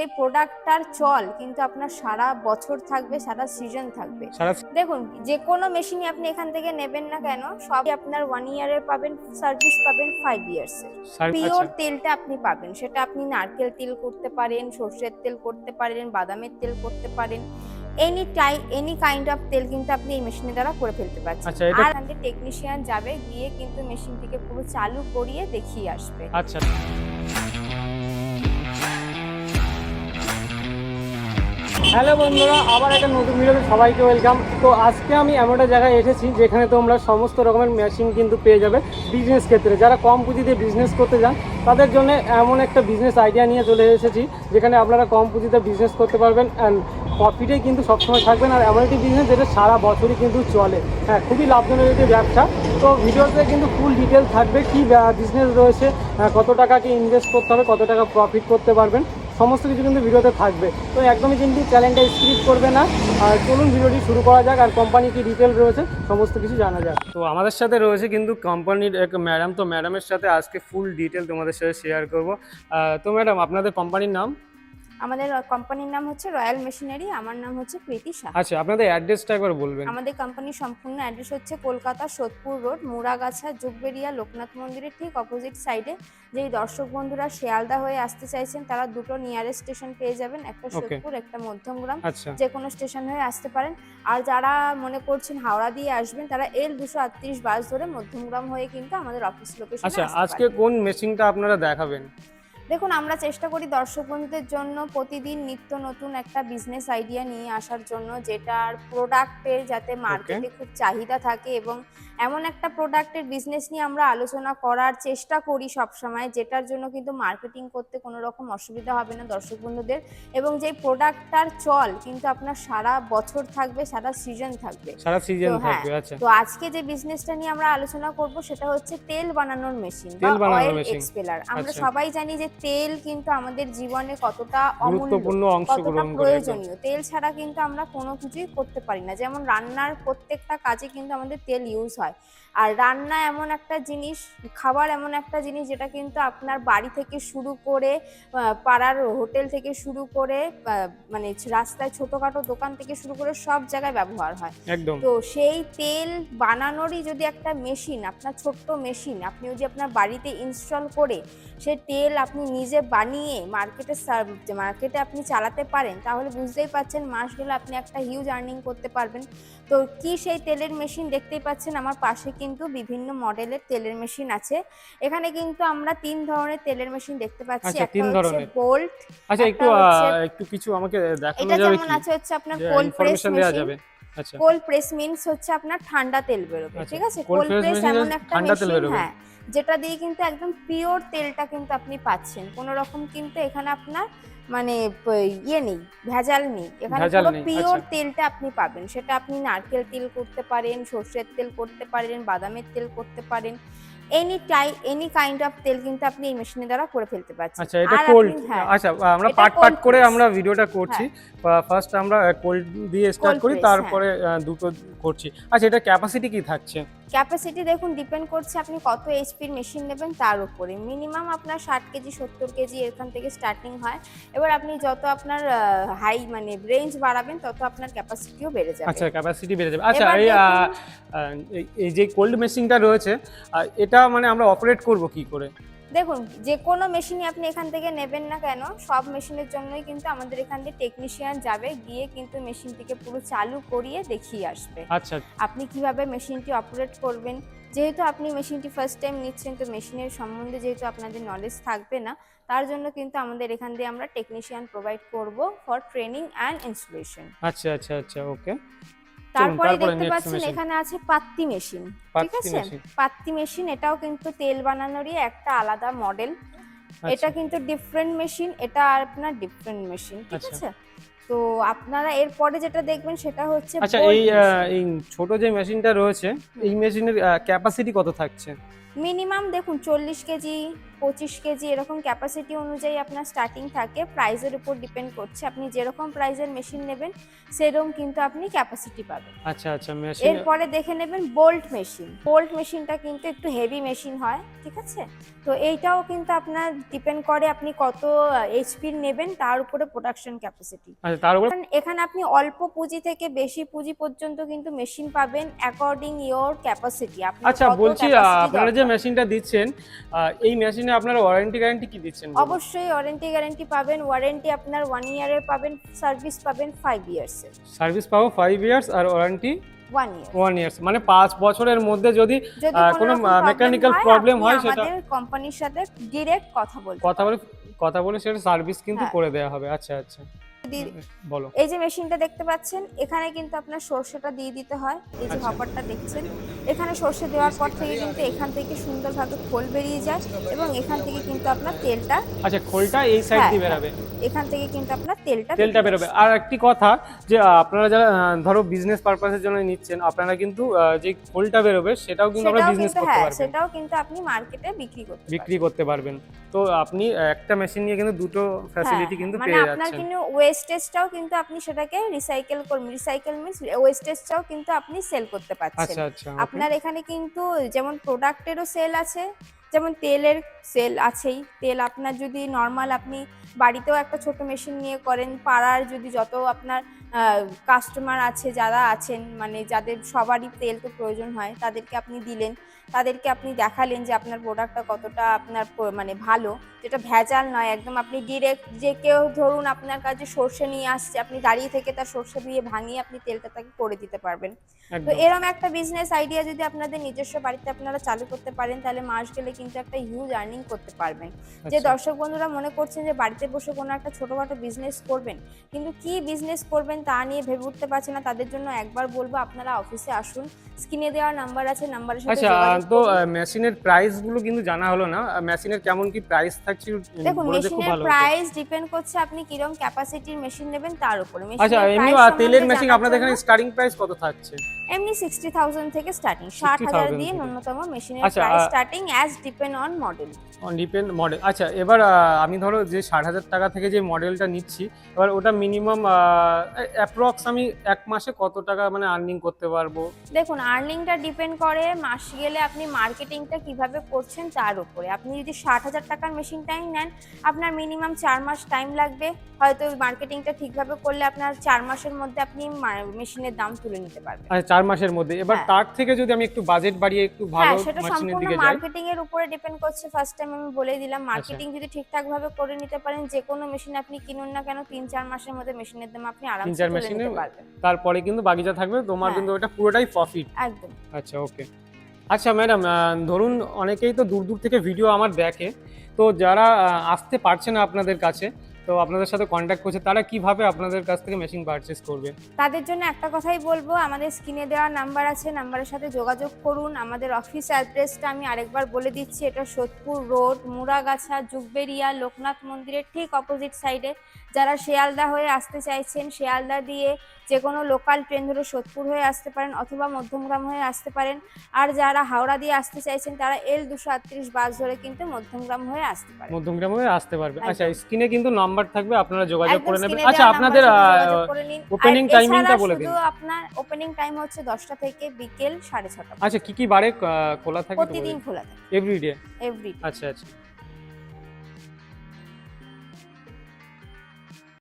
এই প্রোডাক্টটার চল কিন্তু আপনার সারা বছর থাকবে, সারা সিজন থাকবে। দেখুন, যে কোনো মেশিনই আপনি এখান থেকে নেবেন না কেন, সবই আপনার 1 ইয়ারের পাবেন, সার্ভিস পাবেন 5 ইয়ার্সের। পিওর তেলটা আপনি পাবেন, সেটা আপনি নারকেল তেল করতে পারেন, সর্ষের তেল করতে পারেন, বাদামের তেল করতে পারেন, এনি কাইন্ড অফ তেল কিন্তু আপনি এই মেশিনের দ্বারা করে ফেলতে পারছেন। আর এখান থেকে টেকনিশিয়ান যাবে, গিয়ে কিন্তু মেশিনটিকে পুরো চালু করিয়ে দেখিয়ে আসবে। আচ্ছা, হ্যালো বন্ধুরা, আবার একটা নতুন ভিডিওতে সবাইকে ওয়েলকাম। তো আজকে আমি এমন একটা জায়গায় এসেছি যেখানে তোমরা সমস্ত রকমের মেশিন কিন্তু পেয়ে যাবে বিজনেস ক্ষেত্রে। যারা কম পুঁজিতে বিজনেস করতে যান তাদের জন্য এমন একটা বিজনেস আইডিয়া নিয়ে চলে এসেছি যেখানে আপনারা কম পুঁজিতে বিজনেস করতে পারবেন অ্যান্ড প্রফিটে কিন্তু সবসময় থাকবেন। আর এমন একটি বিজনেস যেটা সারা বছরই কিন্তু চলে, হ্যাঁ, খুবই লাভজনক একটি ব্যবসা। তো ভিডিওতে কিন্তু ফুল ডিটেল থাকবে, কী বিজনেস রয়েছে, কত টাকাকে ইনভেস্ট করতে হবে, কত টাকা প্রফিট করতে পারবেন, সমস্ত কিছু কিন্তু ভিডিওতে থাকবে। তো একদমই কিন্তু চ্যানেলটা স্কিপ করবে না। আর চলুন ভিডিওটি শুরু করা যাক, আর কোম্পানি কি ডিটেল রয়েছে সমস্ত কিছু জানা যাক। তো আমাদের সাথে রয়েছে কিন্তু কোম্পানির এক ম্যাডাম। তো ম্যাডামের সাথে আজকে ফুল ডিটেল তোমাদের সাথে শেয়ার করব। তো ম্যাডাম, আপনাদের কোম্পানির নাম? আমাদের কোম্পানির নাম হচ্ছে রয়্যাল মেশিনারি। আমার নাম হচ্ছে প্রীতি সাহা। আচ্ছা, আপনাদের অ্যাড্রেসটা একবার বলবেন। আমাদের কোম্পানির সম্পূর্ণ অ্যাড্রেস হচ্ছে কলকাতা সোদপুর রোড, মুড়াগাছা, যুগবেরিয়া, লোকনাথ মন্দিরের ঠিক অপোজিট সাইডে। যেই দর্শক বন্ধুরা শিয়ালদা হয়ে আসতে চাইছেন তারা দুটো নিয়ারেস্ট স্টেশন পেয়ে যাবেন, একটা সোদপুর, একটা মধ্যমগ্রাম। যে কোনো স্টেশন হয়ে আসতে পারেন। আর যারা মনে করছেন হাওড়া দিয়ে আসবেন তারা L238 বাস ধরে মধ্যমগ্রাম হয়ে কিন্তু আমাদের অফিস লোকেশনে আসতে পারেন। আচ্ছা, আজকে কোন মেশিনটা আপনারা দেখাবেন? দেখুন, আমরা চেষ্টা করি দর্শক বন্ধুদের জন্য প্রতিদিন নিত্য নতুন একটা বিজনেস আইডিয়া নিয়ে আসার জন্য, যেটার প্রোডাক্টের যাতে মার্কেটে খুব চাহিদা থাকে, এবং এমন একটা প্রোডাক্টের বিজনেস নিয়ে আমরা আলোচনা করার চেষ্টা করি সবসময়, যেটার জন্য কিন্তু মার্কেটিং করতে কোনো রকম অসুবিধা হবে না দর্শক বন্ধুদের, এবং যে প্রোডাক্টটার চল কিন্তু আপনার সারা বছর থাকবে, সারা সিজন থাকবে। আচ্ছা, তো আজকে যে বিজনেসটা নিয়ে আমরা আলোচনা করব সেটা হচ্ছে তেল বানানোর মেশিন বা অয়েল এক্সপেলার। আমরা সবাই জানি যে তেল কিন্তু আমাদের জীবনে কতটা গুরুত্বপূর্ণ অংশ, কতটা প্রয়োজনীয়। তেল ছাড়া কিন্তু আমরা কোনো কিছুই করতে পারি না। যেমন রান্নার প্রত্যেকটা কাজে কিন্তু আমাদের তেল ইউজ হয়। আর রান্না এমন একটা জিনিস, খাবার এমন একটা জিনিস যেটা কিন্তু আপনার বাড়ি থেকে শুরু করে পাড়ার হোটেল থেকে শুরু করে মানে রাস্তায় ছোটখাটো দোকান থেকে শুরু করে সব জায়গায় ব্যবহার হয়। তো সেই তেল বানানোরই যদি একটা মেশিন, আপনার ছোট্ট মেশিন আপনি যদি আপনার বাড়িতে ইনস্টল করে সে তেল আপনি নিজে বানিয়ে মার্কেটে আপনি চালাতে পারেন, তাহলে বুঝতেই পাচ্ছেন মাস গেলে আপনি একটা হিউজ আর্নিং করতে পারবেন। তো কি সেই তেলের মেশিন? দেখতেই পাচ্ছেন আমার পাশে কিন্তু বিভিন্ন মডেলের তেলের মেশিন আছে। এখানে কিন্তু আমরা 3 ধরনের তেলের মেশিন দেখতে পাচ্ছি। একটা হচ্ছে বোল্ট। আচ্ছা, একটু কিছু আমাকে দেখানো যাবে? এটা যেমন আছে হচ্ছে আপনার cold press machine. Cold press means হচ্ছে আপনার ঠান্ডা তেল বেরোবে, ঠিক আছে? কোল্ড প্রেস এমন একটা মেশিন, হ্যাঁ, যেটা দিয়ে কিন্তু একদম পিওর তেলটা কিন্তু আপনি পাচ্ছেন। কোনো রকম কিন্তু এখানে আপনার মানে নেই, ভেজাল নেই। এখানে পুরো পিওর তেলটা আপনি পাবেন। সেটা আপনি নারকেল তেল করতে পারেন, সর্ষের তেল করতে পারেন, বাদামের তেল করতে পারেন, এনি কাইন্ড অফ তেল কিন্তু আপনি এই মেশিনের দ্বারা করে ফেলতে পারছেন। আচ্ছা, এটা কোল্ড। আচ্ছা, আমরা পার্ট করে আমরা ভিডিওটা করছি। ফার্স্ট আমরা কোল্ড দিয়ে স্টার্ট করি, তারপরে দুটো করছি। আচ্ছা, এটা ক্যাপাসিটি কি থাকছে? ক্যাপাসিটি দেখুন, ডিপেন্ড করছে আপনি কত এইচপির মেশিন নেবেন তার উপরে। মিনিমাম আপনার 60 কেজি 70 কেজি এখান থেকে স্টার্টিং হয়। এবার আপনি যত আপনার হাই মানে রেঞ্জ বাড়াবেন তত আপনার ক্যাপাসিটিও বেড়ে যাবে। আচ্ছা, ক্যাপাসিটি বেড়ে যাবে। আচ্ছা, এই যে কোল্ড মেশিনটা রয়েছে এটা মানে আমরা অপারেট করব কি করে? দেখুন, যে কোনো মেশিনই আপনি এখান থেকে নেবেন না কেন, সব মেশিনের জন্যই কিন্তু আমাদের এখান থেকে টেকনিশিয়ান যাবে, গিয়ে কিন্তু মেশিনটিকে পুরো চালু করিয়ে দেখিয়ে আসবে। আচ্ছা, আপনি কিভাবে মেশিনটি অপারেট করবেন। যেহেতু আপনি মেশিনটি ফার্স্ট টাইম নিচ্ছেন, তো মেশিনের সম্বন্ধে যেহেতু আপনাদের নলেজ থাকবে না, তার জন্য কিন্তু আমাদের এখান দিয়ে আমরা টেকনিশিয়ান প্রোভাইড করব ফর ট্রেনিং অ্যান্ড ইনস্টলেশন। আচ্ছা আচ্ছা আচ্ছা, ওকে। তারপরে দেখতে পাচ্ছেন এখানে আছে পাত্তি মেশিন, ঠিক আছে? পাত্তি মেশিন এটাও কিন্তু তেল বানানোরই একটা আলাদা মডেল। এটা কিন্তু ডিফারেন্ট মেশিন, এটা আর আপনার ডিফারেন্ট মেশিন, ঠিক আছে? তো আপনারা এরপরে যেটা দেখবেন সেটা হচ্ছে, আচ্ছা, এই ছোট যে মেশিনটা রয়েছে এই মেশিনের ক্যাপাসিটি কত থাকছে? মিনিমাম দেখুন 40 কেজি 25 কেজি এরকম ক্যাপাসিটি অনুযায়ী আপনার স্টার্টিং থাকে, প্রাইসের উপর ডিপেন্ড করছে। আপনি যেরকম প্রাইসের মেশিন নেবেন সেরকম কিন্তু আপনি ক্যাপাসিটি পাবেন। আচ্ছা আচ্ছা, মেশিন। এরপরে দেখে নেবেন বোল্ট মেশিন। বোল্ট মেশিনটা কিন্তু একটু হেভি মেশিন হয়, ঠিক আছে? তো এইটাও কিন্তু আপনার ডিপেন্ড করে আপনি কত এইচপির নেবেন তার উপরে প্রোডাকশন ক্যাপাসিটি। আচ্ছা, তার উপরে এখানে আপনি অল্প পুঁজি থেকে বেশি পুঁজি পর্যন্ত কিন্তু মেশিন পাবেন অ্যাকর্ডিং ইওর ক্যাপাসিটি। আচ্ছা বলছি, আপনারা যে মেশিনটা দিচ্ছেন এই মেশিনে আপনারা ওয়ারেন্টি গ্যারান্টি কি দিচ্ছেন? অবশ্যই ওয়ারেন্টি গ্যারান্টি পাবেন। ওয়ারেন্টি আপনার 1 ইয়ারের পাবেন, সার্ভিস পাবেন 5 ইয়ার্সের। সার্ভিস পাবো 5 ইয়ার্স আর ওয়ারেন্টি 1 ইয়ার। 1 ইয়ার্স, মানে 5 বছরের মধ্যে যদি কোনো মেকানিক্যাল প্রবলেম হয় সেটা আমাদের কোম্পানির সাথে ডাইরেক্ট কথা বলে সেটা সার্ভিস কিন্তু করে দেওয়া হবে। আচ্ছা আচ্ছা, বলো। এই যে মেশিনটা দেখতে পাচ্ছেন, এখানে কিন্তু আপনার সরষেটা দিয়ে দিতে হয়। এই যে হপারটা দেখছেন, এখানে সরষে দেওয়ার পর থেকে কিন্তু এখান থেকে সুন্দরভাবে খোল বেরিয়ে যায় এবং এখান থেকে কিন্তু আপনার তেলটা, আচ্ছা খোলটা এই সাইড দিয়ে বেরাবে, এখান থেকে কিন্তু আপনার তেলটা বেরোবে। আর একটি কথা যে আপনারা যারা ধরো বিজনেস পারপাসের জন্য নিচ্ছেন, আপনারা কিন্তু যে খোলটা বেরোবে সেটাও কিন্তু আমরা বিজনেস করতে পারবেন। সেটাও কিন্তু আপনি মার্কেটে বিক্রি করতে পারবেন। তো আপনি একটা মেশিন নিয়ে কিন্তু দুটো ফ্যাসিলিটি কিন্তু মানে পেয়ে আপনার যাচ্ছেন। কিন্তু ওয়েস্টেজটাও কিন্তু আপনি সেটাকে রিসাইকেল করুন। রিসাইকেল মিন্স ওয়েস্টেজটাও কিন্তু আপনি সেল করতে পারছেন। আচ্ছা আচ্ছা, আপনার এখানে কিন্তু যেমন প্রোডাক্টেরও সেল আছে, যেমন তেলের সেল আছেই। তেল আপনার যদি নর্মাল আপনি বাড়িতেও একটা ছোট মেশিন নিয়ে করেন, পাড়ার যদি যত আপনার কাস্টমার আছে যারা আছেন, মানে যাদের সবারই তেল তো প্রয়োজন হয়, তাদেরকে আপনি দিলেন, তাদেরকে আপনি দেখালেন যে আপনার প্রোডাক্টটা কতটা আপনার মানে ভালো, যেটা ভেজাল নয় একদম। আপনি ডিরেক্ট যে কেউ ধরুন আপনার কাছে সর্ষে নিয়ে আসছে, আপনি দাঁড়িয়ে থেকে তার সর্ষে দিয়ে ভাঙিয়ে আপনি তেলটা তাকে করে দিতে পারবেন। তো এরকম একটা বিজনেস আইডিয়া যদি আপনাদের নিজস্ব বাড়িতে আপনারা চালু করতে পারেন, তাহলে মাস গেলে কিন্তু একটা হিউজ আর্নিং করতে পারবেন। যে দর্শক বন্ধুরা মনে করছেন যে বাড়িতে বসে কোনো একটা ছোটখাটো বিজনেস করবেন, কিন্তু কি বিজনেস করবেন তা নিয়ে ভেবে উঠতে পারছে না, তাদের জন্য একবার বলবো আপনারা অফিসে আসুন। স্ক্রিনে দেওয়া নাম্বার আছে, নাম্বারের সাথে যোগাযোগ তো করুন। মেশিনের প্রাইস গুলো কিন্তু জানা হলো না, মেশিনের কেমন কি প্রাইস থাকছে দেখুন, মেশিনের প্রাইস ডিপেন্ড করছে আপনি কিরকম ক্যাপাসিটির মেশিন নেবেন তার উপরে। আচ্ছা, এমনি তেলের মেশিন আপনাদের এখানে স্টার্টিং প্রাইস কত থাকছে? এমনি 60,000 থেকে স্টার্টিং, 60,000 দিয়ে ন্যূনতম মেশিনের price starting, as depend on model. Model. আচ্ছা, এবার আমি ধরো যে 60,000 টাকা থেকে যে মডেলটা নিচ্ছি, এবার ওটা মিনিমাম অ্যাপ্রক্স আমি এক মাসে কত টাকা মানে আর্নিং করতে পারবো? দেখুন, আর্নিংটা ডিপেন্ড করে মাস গেলে আপনি মার্কেটিংটা কিভাবে করছেন তার উপরে। আপনি যদি 60,000 টাকার মেশিনটাই নেন, আপনার মিনিমাম 4 মাস টাইম লাগবে। হয়তো মার্কেটিংটা ঠিকভাবে করলে আপনার 4 মাসের মধ্যে আপনি মেশিনের দাম তুলে নিতে পারবেন। আচ্ছা, 4 মাসের মধ্যে। এবার তার থেকে যদি আমি একটু বাজেট বাড়িয়ে একটু ভালো সেটা মেশিনের সম্পূর্ণ দিকে যাই, মার্কেটিং এর উপরে ডিপেন্ড করছে। ফার্স্ট টাইম আমি বলেই দিলাম, মার্কেটিং যদি ঠিকঠাক ভাবে করে নিতে পারেন, যে কোনো মেশিন আপনি কিনুন না কেন 3-4 মাসের মধ্যে মেশিনের দাম আপনি আরামসে তুলে নিতে পারবেন। তারপরে কিন্তু বাকি যা থাকবে তোমার কিন্তু ওটা পুরোটাই প্রফিট। একদম। আচ্ছা, ওকে। আচ্ছা ম্যাডাম, ধরুন অনেকেই তো দূর দূর থেকে ভিডিও আমার দেখে, তো যারা আসতে পারছে না আপনাদের কাছে, তো আপনাদের সাথে কন্ট্যাক্ট করছে, তারা কিভাবে আপনাদের কাছ থেকে মেশিন পারচেজ করবে? তাদের জন্য একটা কথাই বলবো, আমাদের স্ক্রিনে দেওয়া নাম্বার আছে, নাম্বারের সাথে যোগাযোগ করুন। আমাদের অফিস অ্যাড্রেসটা আমি আরেকবার বলে দিচ্ছি, এটা সোদপুর রোড, মুরাগাছা, জুগবেরিয়া, লোকনাথ মন্দিরের ঠিক অপোজিট সাইডে। যারা শিয়ালদা হয়ে আসতে চাইছেন, শিয়ালদা দিয়ে যে কোনো লোকাল ট্রেন ধরে সোদপুর হয়ে আসতে পারেন অথবা মধ্যমগ্রাম হয়ে আসতে পারেন। আর যারা হাওড়া দিয়ে আসতে চাইছেন, তারা L238 বাস ধরে কিন্তু মধ্যমগ্রাম হয়ে আসতে পারেন। মধ্যমগ্রাম হয়ে আসতে পারবে। আচ্ছা, স্ক্রিনে কিন্তু নাম্বার থাকবে, আপনারা যোগাযোগ করে নেবেন। আচ্ছা, আপনাদের ওপেনিং টাইমিংটা বলে দিন। আপনার ওপেনিং টাইম হচ্ছে 10টা থেকে বিকেল 6:30। আচ্ছা, কি কি বারে খোলা থাকে? প্রতিদিন খোলা থাকে, এভরিডে। এভরিডে। আচ্ছা আচ্ছা।